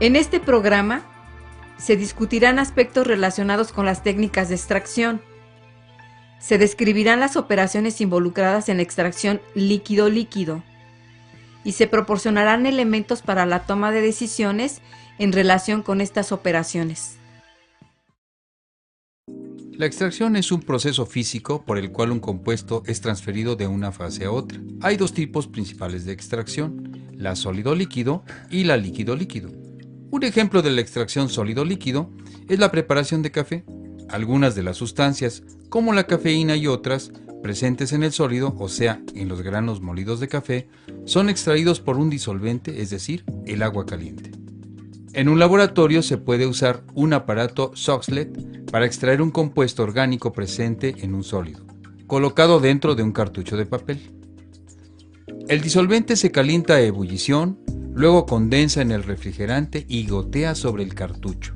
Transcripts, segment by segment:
En este programa se discutirán aspectos relacionados con las técnicas de extracción. Se describirán las operaciones involucradas en la extracción líquido-líquido y se proporcionarán elementos para la toma de decisiones en relación con estas operaciones. La extracción es un proceso físico por el cual un compuesto es transferido de una fase a otra. Hay dos tipos principales de extracción, la sólido-líquido y la líquido-líquido. Un ejemplo de la extracción sólido-líquido es la preparación de café. Algunas de las sustancias, como la cafeína y otras, presentes en el sólido, o sea, en los granos molidos de café, son extraídos por un disolvente, es decir, el agua caliente. En un laboratorio se puede usar un aparato Soxhlet para extraer un compuesto orgánico presente en un sólido, colocado dentro de un cartucho de papel. El disolvente se calienta a ebullición, luego condensa en el refrigerante y gotea sobre el cartucho.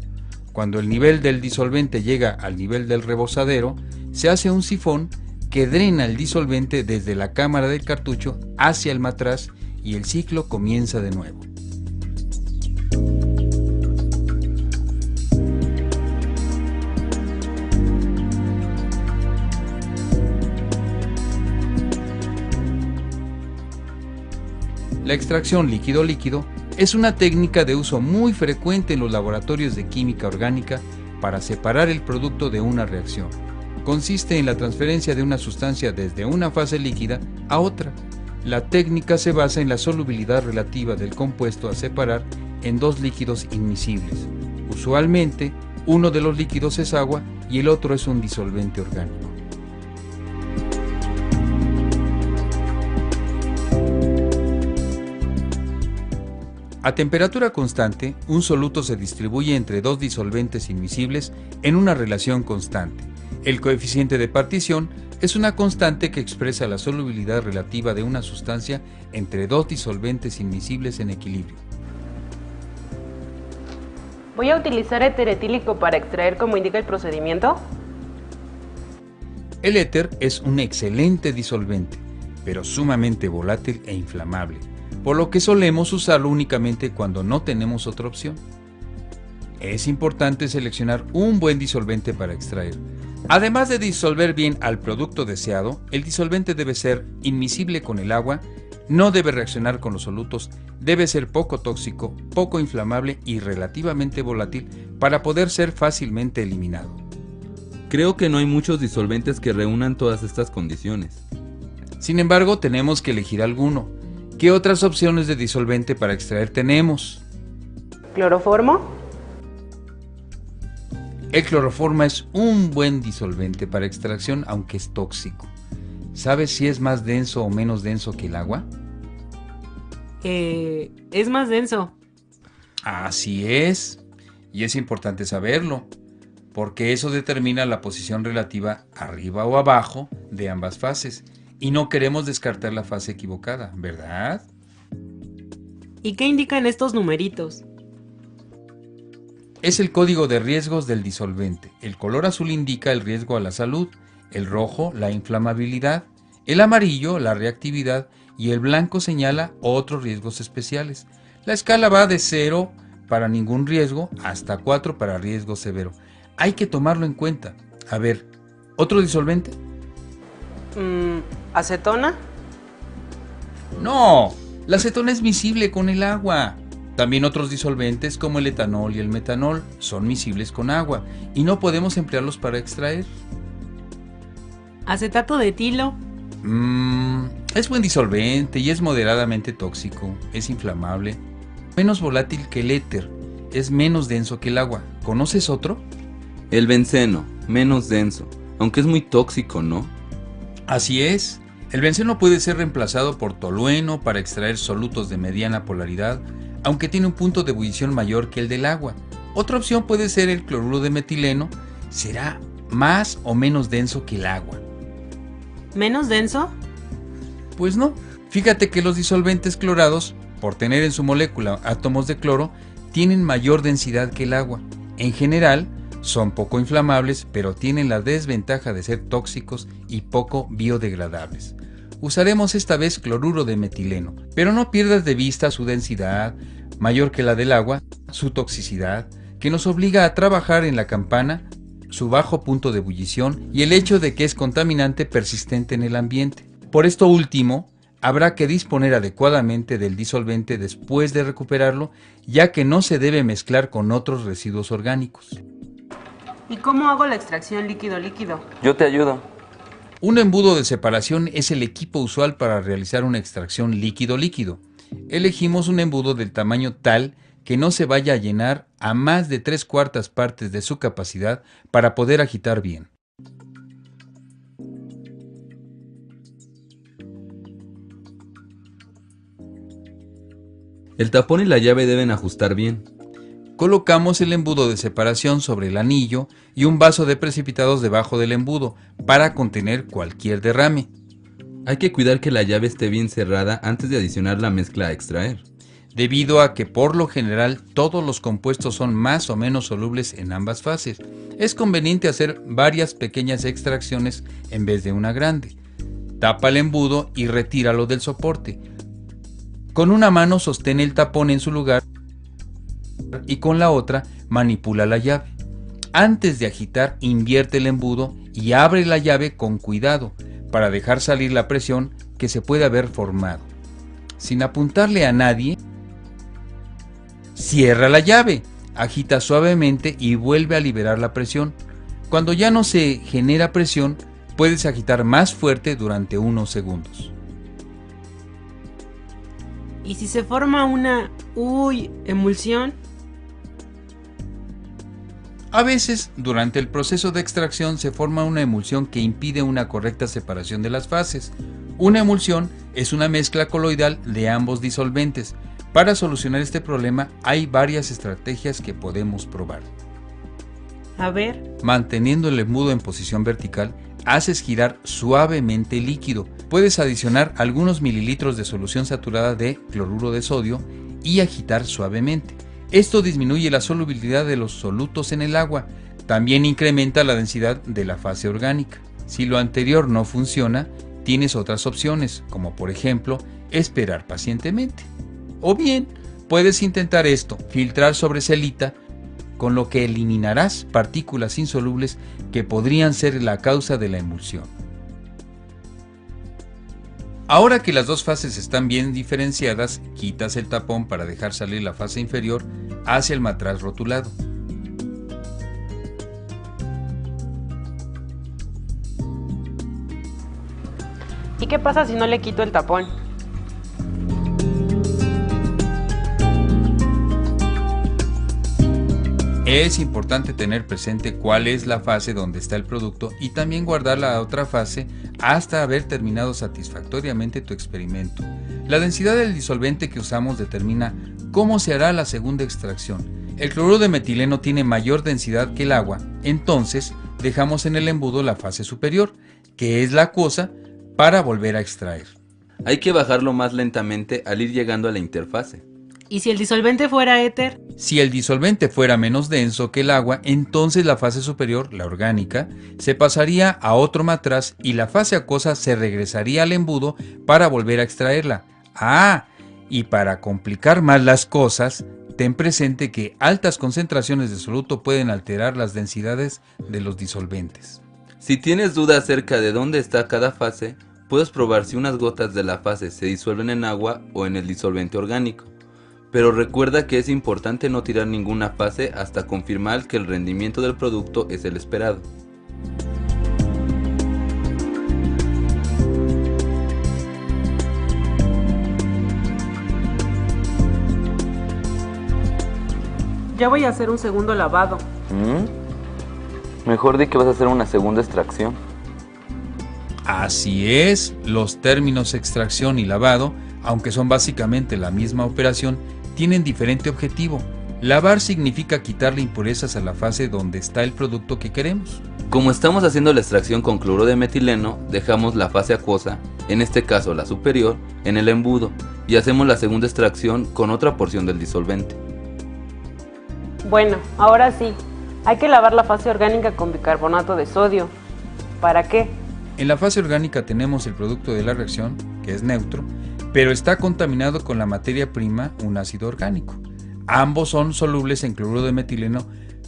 Cuando el nivel del disolvente llega al nivel del rebozadero, se hace un sifón que drena el disolvente desde la cámara del cartucho hacia el matraz y el ciclo comienza de nuevo. La extracción líquido-líquido es una técnica de uso muy frecuente en los laboratorios de química orgánica para separar el producto de una reacción. Consiste en la transferencia de una sustancia desde una fase líquida a otra. La técnica se basa en la solubilidad relativa del compuesto a separar en dos líquidos inmiscibles. Usualmente, uno de los líquidos es agua y el otro es un disolvente orgánico. A temperatura constante, un soluto se distribuye entre dos disolventes inmiscibles en una relación constante. El coeficiente de partición es una constante que expresa la solubilidad relativa de una sustancia entre dos disolventes inmiscibles en equilibrio. ¿Voy a utilizar éter etílico para extraer como indica el procedimiento? El éter es un excelente disolvente, pero sumamente volátil e inflamable, por lo que solemos usarlo únicamente cuando no tenemos otra opción. Es importante seleccionar un buen disolvente para extraer. Además de disolver bien al producto deseado, el disolvente debe ser inmiscible con el agua, no debe reaccionar con los solutos, debe ser poco tóxico, poco inflamable y relativamente volátil para poder ser fácilmente eliminado. Creo que no hay muchos disolventes que reúnan todas estas condiciones. Sin embargo, tenemos que elegir alguno. ¿Qué otras opciones de disolvente para extraer tenemos? ¿Cloroformo? El cloroformo es un buen disolvente para extracción, aunque es tóxico. ¿Sabes si es más denso o menos denso que el agua? Es más denso. Así es, y es importante saberlo, porque eso determina la posición relativa arriba o abajo de ambas fases. Y no queremos descartar la fase equivocada, ¿verdad? ¿Y qué indican estos numeritos? Es el código de riesgos del disolvente. El color azul indica el riesgo a la salud, el rojo la inflamabilidad, el amarillo la reactividad y el blanco señala otros riesgos especiales. La escala va de 0 para ningún riesgo hasta 4 para riesgo severo. Hay que tomarlo en cuenta. A ver, ¿otro disolvente? ¿Acetona? No, la acetona es miscible con el agua. También otros disolventes como el etanol y el metanol son miscibles con agua y no podemos emplearlos para extraer. ¿Acetato de etilo? Es buen disolvente y es moderadamente tóxico, es inflamable, menos volátil que el éter, es menos denso que el agua. ¿Conoces otro? El benceno, menos denso, aunque es muy tóxico, ¿no? Así es. El benceno puede ser reemplazado por tolueno para extraer solutos de mediana polaridad, aunque tiene un punto de ebullición mayor que el del agua. Otra opción puede ser el cloruro de metileno, será más o menos denso que el agua. ¿Menos denso? Pues no. Fíjate que los disolventes clorados, por tener en su molécula átomos de cloro, tienen mayor densidad que el agua. En general, son poco inflamables, pero tienen la desventaja de ser tóxicos y poco biodegradables. Usaremos esta vez cloruro de metileno, pero no pierdas de vista su densidad, mayor que la del agua, su toxicidad, que nos obliga a trabajar en la campana, su bajo punto de ebullición y el hecho de que es contaminante persistente en el ambiente. Por esto último, habrá que disponer adecuadamente del disolvente después de recuperarlo, ya que no se debe mezclar con otros residuos orgánicos. ¿Y cómo hago la extracción líquido-líquido? Yo te ayudo. Un embudo de separación es el equipo usual para realizar una extracción líquido-líquido. Elegimos un embudo del tamaño tal que no se vaya a llenar a más de 3/4 partes de su capacidad para poder agitar bien. El tapón y la llave deben ajustar bien. Colocamos el embudo de separación sobre el anillo y un vaso de precipitados debajo del embudo para contener cualquier derrame. Hay que cuidar que la llave esté bien cerrada antes de adicionar la mezcla a extraer. Debido a que por lo general todos los compuestos son más o menos solubles en ambas fases, es conveniente hacer varias pequeñas extracciones en vez de una grande. Tapa el embudo y retíralo del soporte. Con una mano sostén el tapón en su lugar y con la otra manipula la llave. Antes de agitar, invierte el embudo y abre la llave con cuidado para dejar salir la presión que se puede haber formado. Sin apuntarle a nadie, cierra la llave, agita suavemente y vuelve a liberar la presión. Cuando ya no se genera presión, puedes agitar más fuerte durante unos segundos. ¿Y si se forma una emulsión? A veces, durante el proceso de extracción se forma una emulsión que impide una correcta separación de las fases. Una emulsión es una mezcla coloidal de ambos disolventes. Para solucionar este problema hay varias estrategias que podemos probar. A ver. Manteniendo el embudo en posición vertical, haces girar suavemente el líquido. Puedes adicionar algunos mililitros de solución saturada de cloruro de sodio y agitar suavemente. Esto disminuye la solubilidad de los solutos en el agua. También incrementa la densidad de la fase orgánica. Si lo anterior no funciona, tienes otras opciones, como por ejemplo, esperar pacientemente. O bien, puedes intentar esto, filtrar sobre celita, con lo que eliminarás partículas insolubles que podrían ser la causa de la emulsión. Ahora que las dos fases están bien diferenciadas, quitas el tapón para dejar salir la fase inferior hacia el matraz rotulado. ¿Y qué pasa si no le quito el tapón? Es importante tener presente cuál es la fase donde está el producto y también guardar la otra fase hasta haber terminado satisfactoriamente tu experimento. La densidad del disolvente que usamos determina cómo se hará la segunda extracción. El cloruro de metileno tiene mayor densidad que el agua, entonces dejamos en el embudo la fase superior, que es la acuosa, para volver a extraer. Hay que bajarlo más lentamente al ir llegando a la interfase. ¿Y si el disolvente fuera éter? Si el disolvente fuera menos denso que el agua, entonces la fase superior, la orgánica, se pasaría a otro matraz y la fase acuosa se regresaría al embudo para volver a extraerla. Y para complicar más las cosas, ten presente que altas concentraciones de soluto pueden alterar las densidades de los disolventes. Si tienes duda acerca de dónde está cada fase, puedes probar si unas gotas de la fase se disuelven en agua o en el disolvente orgánico. Pero recuerda que es importante no tirar ninguna fase hasta confirmar que el rendimiento del producto es el esperado. Ya voy a hacer un segundo lavado. Mejor di que vas a hacer una segunda extracción. Así es, los términos extracción y lavado, aunque son básicamente la misma operación, tienen diferente objetivo. Lavar significa quitarle impurezas a la fase donde está el producto que queremos. Como estamos haciendo la extracción con cloruro de metileno, dejamos la fase acuosa, en este caso la superior, en el embudo y hacemos la segunda extracción con otra porción del disolvente. Bueno, ahora sí, hay que lavar la fase orgánica con bicarbonato de sodio. ¿Para qué? En la fase orgánica tenemos el producto de la reacción, que es neutro, pero está contaminado con la materia prima, un ácido orgánico. Ambos son solubles en cloruro de metileno,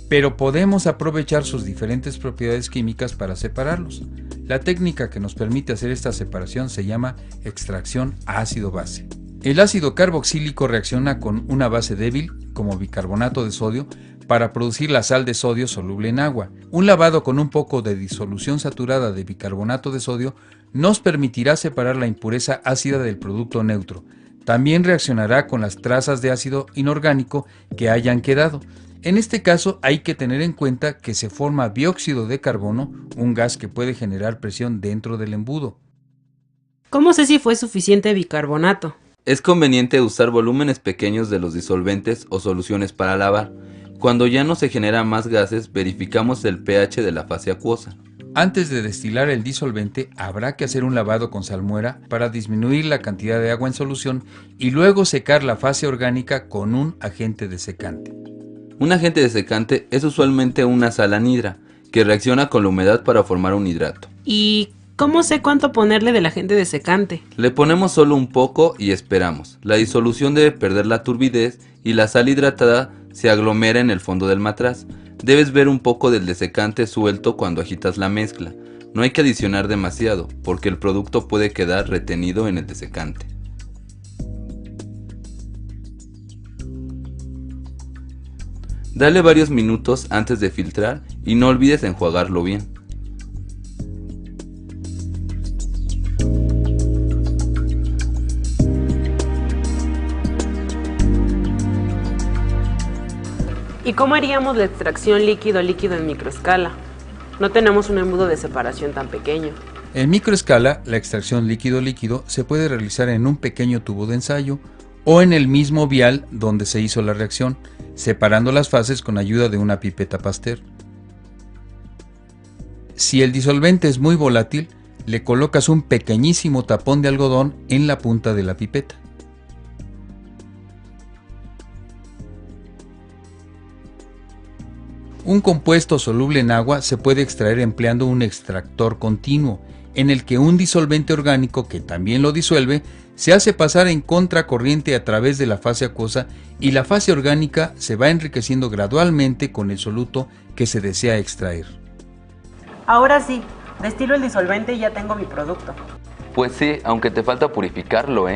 pero podemos aprovechar sus diferentes propiedades químicas para separarlos. La técnica que nos permite hacer esta separación se llama extracción ácido-base. El ácido carboxílico reacciona con una base débil, como bicarbonato de sodio, para producir la sal de sodio soluble en agua. Un lavado con un poco de disolución saturada de bicarbonato de sodio nos permitirá separar la impureza ácida del producto neutro. También reaccionará con las trazas de ácido inorgánico que hayan quedado. En este caso hay que tener en cuenta que se forma dióxido de carbono, un gas que puede generar presión dentro del embudo. ¿Cómo sé si fue suficiente bicarbonato? Es conveniente usar volúmenes pequeños de los disolventes o soluciones para lavar. Cuando ya no se generan más gases, verificamos el pH de la fase acuosa. Antes de destilar el disolvente, habrá que hacer un lavado con salmuera para disminuir la cantidad de agua en solución y luego secar la fase orgánica con un agente desecante. Un agente desecante es usualmente una sal anhidra, que reacciona con la humedad para formar un hidrato. ¿Y cómo sé cuánto ponerle del agente desecante? Le ponemos solo un poco y esperamos. La disolución debe perder la turbidez y la sal hidratada se aglomera en el fondo del matraz. Debes ver un poco del desecante suelto cuando agitas la mezcla. No hay que adicionar demasiado, porque el producto puede quedar retenido en el desecante. Dale varios minutos antes de filtrar y no olvides enjuagarlo bien. ¿Y cómo haríamos la extracción líquido-líquido en microescala? No tenemos un embudo de separación tan pequeño. En microescala, la extracción líquido-líquido se puede realizar en un pequeño tubo de ensayo o en el mismo vial donde se hizo la reacción, separando las fases con ayuda de una pipeta Pasteur. Si el disolvente es muy volátil, le colocas un pequeñísimo tapón de algodón en la punta de la pipeta. Un compuesto soluble en agua se puede extraer empleando un extractor continuo, en el que un disolvente orgánico que también lo disuelve se hace pasar en contracorriente a través de la fase acuosa y la fase orgánica se va enriqueciendo gradualmente con el soluto que se desea extraer. Ahora sí, destilo el disolvente y ya tengo mi producto. Pues sí, aunque te falta purificarlo,